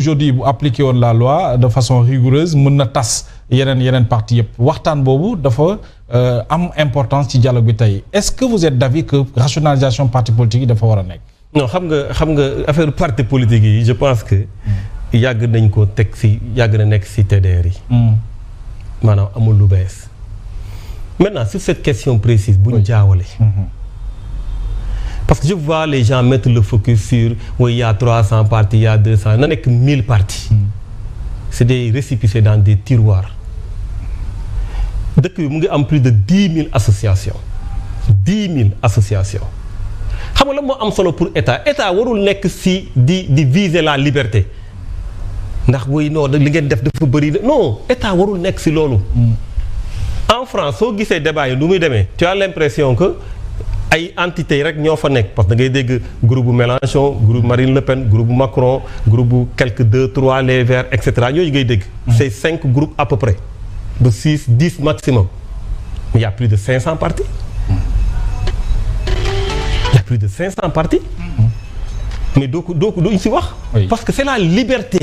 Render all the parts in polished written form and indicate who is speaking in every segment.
Speaker 1: aujourd'hui bu appliqué woon la loi de façon rigoureuse mën na tas yeneen parti yëpp waxtaan boobu dafa am importance ci dialogue bi tey est-ce que vous êtes d'avis que rationalisation parti politique yi dafa war a nekk.
Speaker 2: non xam nga affaire parti politique yi je pense que yàgg nañ ko teg yàgg na nekk ci TDR yi. maanaam amul lu bees. maintenant sur cette question précise bu ñu jaawale. parce que je vois les gens mettre le focus sur oui, il y a 300 partis, il y a 200, il n'y a que 1000 partis. C'est des récépissés dans des tiroirs. Depuis, il y a plus de 10 000 associations. 10 000 associations. Vous savez ce que solo pour l'État? L'État ne doit pas viser la liberté. Oui, non, non, l'État ne doit pas si lolo. En France, si vous avez des débats, tu as l'impression que ay entités rek ñoo fa nekk parce que da ngay dégg groupe Mélenchon groupe Marine Le Pen groupe Macron groupe quelques 2 3 les Verts et cetera yooyu ngay dégg. c'est 5 groupes à peu près de 6 10 maximum mais il y a plus de 500 partis. Il y a plus de 500 partis. mais doo ñu si wax. parce que c'est la liberté.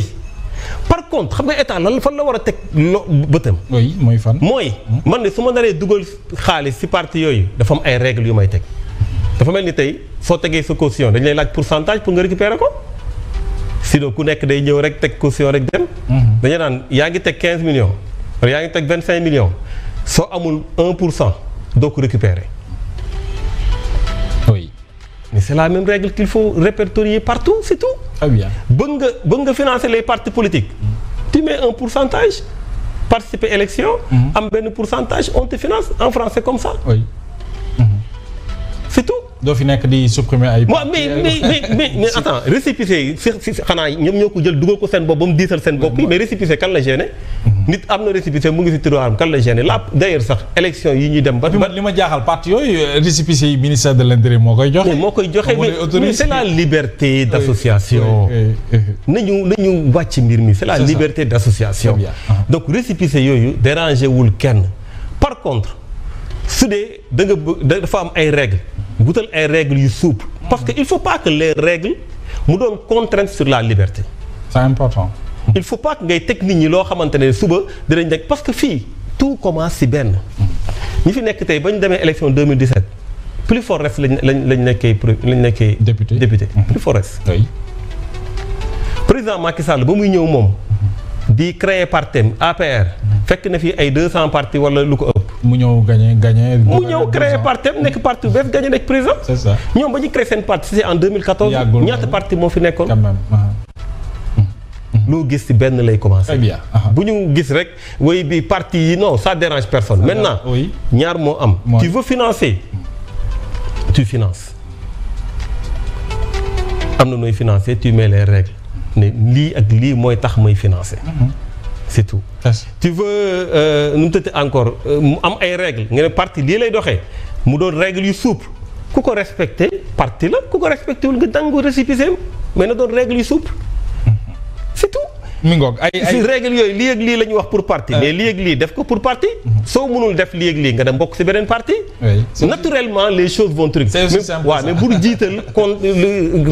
Speaker 2: par contre xam nga état lan fan la war a teg bëtam.
Speaker 1: oui mooy fan.
Speaker 2: mooy man de su ma naree dugal xaalis ci parti yooyu dafa am ay règles yu may teg dafa mel ni tey soo tegee sa caution dañ lay laaj pourcentage pour nga récupérer ko sinon ku nekk day ñëw rek teg caution rek dem. dañu naan yaa ngi teg 15 millions wala yaa ngi teg 25 millions soo amul 1% doo ko récupérer.
Speaker 1: oui.
Speaker 2: mais c'est la même règle qu'il faut répertorier partout, c'est tout.
Speaker 1: Ah bien.
Speaker 2: Bonga financer les partis politiques. Tu mets un pourcentage, participer à l'élection, un pourcentage, on te finance. En France, c'est comme ça.
Speaker 1: Oui.
Speaker 2: C'est tout.
Speaker 1: doo fi nekk di supprimer ay.
Speaker 2: mais attends récépissé si xanaa ñoom ñoo ko jël dugal ko seen bopp ba mu diisal seen bopp yi mais récépissé kan la gêné. nit am na récépissé mu ngi si tiroir kan la gêné là d'ailleurs sax élection yi ñuy dem ba.
Speaker 1: li ma jaaxal parti yooyu récépissé yi ministère de l'intérieur moo koy joxe.
Speaker 2: moo koy joxe mais c'est la liberté d'association. nañu wàcc mbir mi c'est la liberté d'association. donc récépissé yooyu dérangé wul kenn par contre su dee da nga bëgg dafa am ay règles. wutal ay règles yu souple parce que il faut pas que les règles mu doon contrainte sur la liberté.
Speaker 1: c'est important.
Speaker 2: il faut pas que ngay teg nit ñi loo xamante ne suba dinañ nekk parce que fii tout commence ci benn. ñi fi nekk tey ba ñu demee élection 2017 plus fort reste lañ nekkee député. plus fort reste.
Speaker 1: oui.
Speaker 2: président Macky Sall ba muy ñëw moom di créer partem APR. fekk na fi ay 200 partis wala lu ko ëpp.
Speaker 1: mu ñëw gagné.
Speaker 2: mu ñëw créer parti nekk parti bu bees gagné nekk président.
Speaker 1: c'est ça
Speaker 2: ñoom ba ñu créé seen parti c'est en 2014. ñaata parti moo fi nekkoon.
Speaker 1: quand même.
Speaker 2: loo gis ci benn lay commencer.
Speaker 1: très bien.
Speaker 2: bu ñu gis rek way bi parti yi non ça dérange personne. maintenant ñaar moo am. tu veux financer tu finances. am na nooy financer tu mets les règles ne lii ak lii mooy tax may financer. c'est tout. tu veux nu mu tëdd encore mu am ay règles nga ne parti lii lay doxee mu doon règles yu souple ku ko respecté parti la ku ko respecté wul nga dangu récépissé mais na doon règles yu souple c'est tout.
Speaker 1: mi ngoog
Speaker 2: si règles yooyu lii ak lii la ñuy wax pour parti. mais lii ak lii def ko pour parti. soo mënul def lii ak lii nga dem bokk si beneen parti. naturellement les choses vont truc.
Speaker 1: c'est aussi simple
Speaker 2: mais pour jiital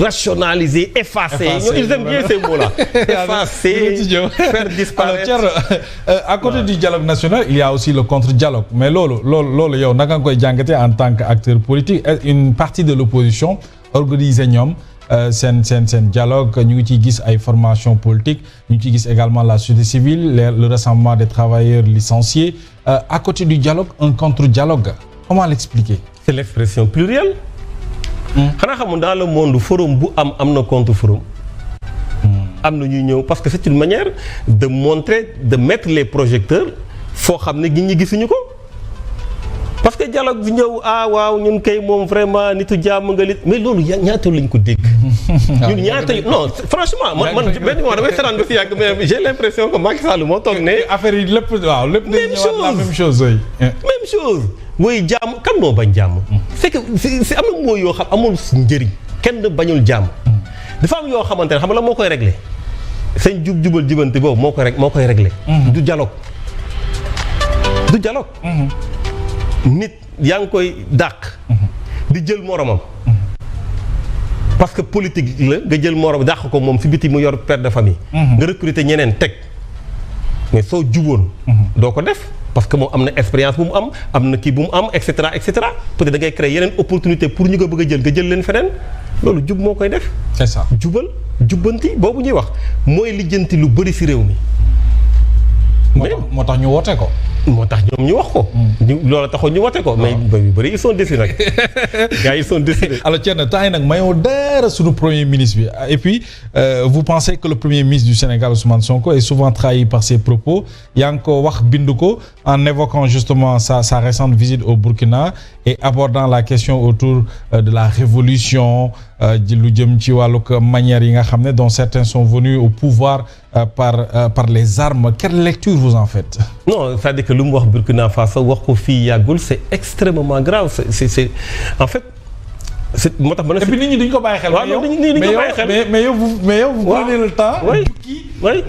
Speaker 2: rationaliser effacer. ils aiment bien ces mots là. effacer faire disparaître.
Speaker 1: alors Thierno à côté du dialogue national il y a aussi le contre-dialogue mais loolu yow naka nga koy jàngatee en tant qu'acteur politique une partie de l'opposition organisé ñoom. seen dialogue ñu ngi ciy gis ay formation politique ñu ngi ciy gis également la société civile le rassemblement des travailleurs licenciés à côté du dialogue un contre-dialogue comment l'expliquer?
Speaker 2: c'est l'expression plurielle. xanaa xamul dans le monde forum bu am na contre-forum. am na ñuy ñëw parce que c'est une manière de montrer de mettre les projecteurs foo xam ne ñi gisuñu ko. parce que dialogue bi ñëw waaw ñun kay moom vraiment nitu jàmm nga lit mais loolu ñaata lañ ko dégg. ñun ñaata non franchement man benn moment damay seetaan ba si yàgg mais j'ai l'impression que Macky Sall moo toog ne.
Speaker 1: affaire yi lépp waaw lépp dañuy ñëwaat la même chose
Speaker 2: même chose. mooy jàmm kan moo bañ jàmm. c'est que c'est am na mooy yoo xam amul njëriñ kenn bañul jàmm. dafa am yoo xamante ne xam nga la moo koy régler seen jubal jubante boobu moo koy régler. du dialogue. nit yaa ngi koy dàq. di jël moromam. parce que politique la nga jël morom dàq ko moom si biti mu yor père de famille. nga recruter ñeneen teg mais soo juboon. doo ko def parce que moom am na expérience bu mu am na kii bu mu am et cetera peut-être da ngay créer yeneen opportunité pour ñu ko bëgg a jël nga jël leen feneen loolu jub moo koy def.
Speaker 1: c'est ça
Speaker 2: jubal jubbanti boobu ñuy wax mooy lijjanti lu bëri si réew mi.
Speaker 1: moo tax ñu woote ko.
Speaker 2: moo tax ñoom ñu wax ko. loolu taxoon ñu wote ko. mais yu bëri ils sont déçus nag gars yi ils sont déçus.
Speaker 1: alors Thierno temps yi nag mayoo dara suñu premier ministre bi et puis vous pensez que le premier ministre du Sénégal Ousmane Sonko est souvent trahi par ses propos yaa ngi ko wax bind ko en évoquant justement sa récente visite au Burkina et abordant la question autour de la révolution lu jëm ci wàllug manière yi nga xam ne dont certains sont venus au pouvoir par les armes. Quelle lecture vous en faites?
Speaker 2: Non, c'est-à-dire que lu mu wax Burkina Faso wax ko fii yàggul c'est extrêmement grave c'est en fait c'est moo tax.
Speaker 1: et puis nit ñi duñ ko bàyyi xel.
Speaker 2: waaw nit ñi duñ ko bàyyi xel
Speaker 1: mais yow vous prenez le temps.
Speaker 2: oui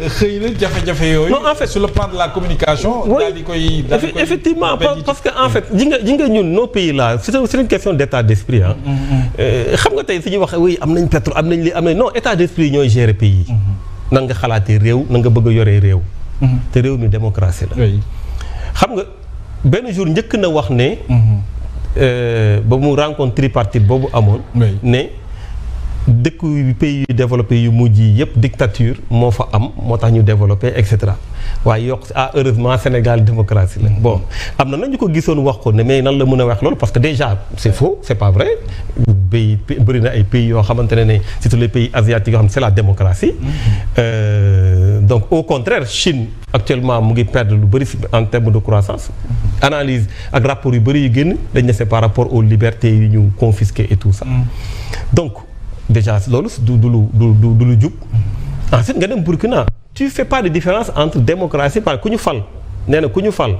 Speaker 1: xëy na jafe-jafe yooyu.
Speaker 2: non en fait
Speaker 1: sur le plan de la communication. daal di koy
Speaker 2: effectivement parce que en fait ji nga ñun nos pays là c'est une question d'état d'esprit ah. xam nga tey su ñuy wax oui am nañ pétrole am nañ lii am nañ non état d'esprit ñooy gérer pays yi. nan nga xalaatee réew na nga bëgg a yoree réew. te réew mi démocratie la. xam nga benn jour njëkk na wax ne. ba mu rencontre tripartite boobu amoon. ne dëkk yu pays yu développé yu mujj yi yëpp dictature moo fa am moo tax ñu développé et cetera waaye yokk heureusement Sénégal démocratie la. bon am na ñu ko gisoon wax ko ne mais nan la mën a wax loolu parce que déjà c'est faux c'est pas vrai pays bëri na ay pays yoo xamante ne surtout les pays asiatiques yoo xam ne c'est la démocratie. Donc au contraire Chine actuellement mu ngi perdre lu bëri en termes de croissance. Analyse ak rapport yu bëri yu génn dañ ne c'est par rapport aux libertés yu ñu confisquées et tout ça. Donc déjà loolu du lu jub. Ensuite nga dem Burkina tu fais pas de différence entre démocratie par ku ñu fal nee na ku ñu fal.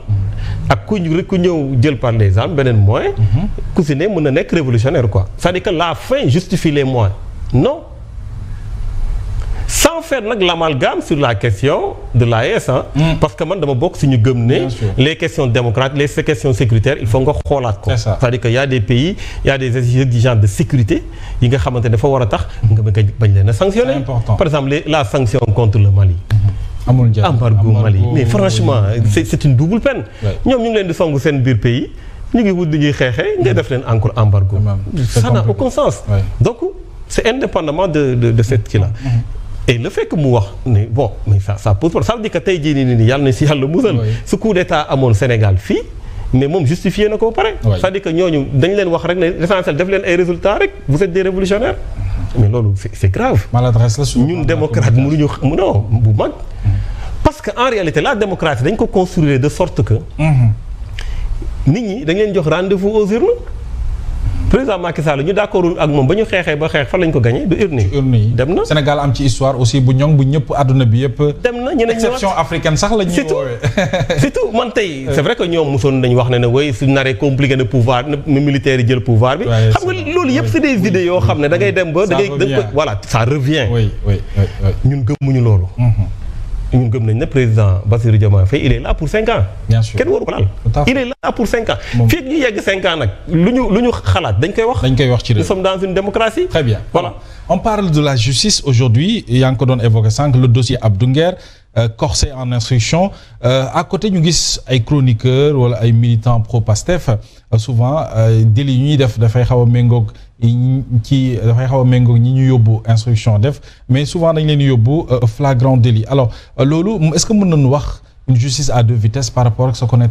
Speaker 2: ak ku ñëw jël par les armes beneen moyen. ku si ne mën na nekk révolutionnaire quoi. C'est-à-dire que la fin justifie les moyens non. Sans faire nag l'amalgame sur la question de l'AES parce que man dama bokk si ñu gëm ne les questions démocratiques les questions sécuritaires il faut nga xoolaat ko. C'est-à-dire que y a des pays y a des exigences de sécurité yi nga xamante ne dafa war a tax nga bañ leen a sanctionner. Par exemple la sanction contre le Mali. embargo Mali mais franchement c'est une double peine. ñoom ñu ngi leen di songu seen biir pays ñu ngi wut ñuy xeexee ngay def leen encore embargo. Ça n'a aucun sens. Donc c'est indépendamment de cette kii là. Et le fait que mu wax ne bon mais ça pose problème ça veut dire que tey jii nii yàlla na si yàlla musal. su coup d'état amoon Sénégal fii mais moom justifié na ko ba pare. c'est-à-dire que ñooñu dañ leen wax rek ne l'essentiel def leen ay résultats rek vous êtes des révolutionnaires mais loolu c'est grave.
Speaker 1: maladresse la
Speaker 2: ñun démocrate mënuñu non bu mag. parce que en réalité la démocratie dañ ko construire de sorte que. nit ñi dañ leen jox rendez-vous aux urnes. Président Macky Sall ñu d'accordul ak moom ba ñu xeexee ba xeex fan lañ ko gagné du urne yi. dem na
Speaker 1: Sénégal am ci histoire aussi bu ñoŋ bu ñëpp àdduna bi yëpp.
Speaker 2: dem na ñeneen
Speaker 1: exception africaine sax la ñuy woowee.
Speaker 2: surtout man tey c'est vrai que ñoom mosoon nañu wax ne way su naree compliqué na pouvoir na militaire yi jël pouvoir bi. xam nga loolu yëpp c'est des idées yoo xam ne da ngay dem ba. da ngay voilà ça revient.
Speaker 1: oui
Speaker 2: ñun gëmmuñu loolu. ñun gëm nañ ne président Bassirou Diomaye Faye il est là pour 5 ans.
Speaker 1: bien sûr
Speaker 2: kenn waru ko laal. il est là pour 5 ans. fii ñu yegg 5 ans nag lu ñu xalaat dañ koy wax.
Speaker 1: ci réew.
Speaker 2: nous sommes dans une démocratie.
Speaker 1: très bien
Speaker 2: voilà.
Speaker 1: On parle de la justice aujourd'hui yaa ngi ko doon évoqué sànq le dossier Abdou Nguer corsé en instruction à côté ñu gis ay chroniqueurs wala ay militants pro-Pastef souvent délit yi ñuy def dafay xaw a méngoog ñi ñu yóbbu instruction def mais souvent dañ leen yóbbu flagrant délit alors loolu est-ce que mën nañu wax une justice à deux vitesses par rapport ak ce qu'on est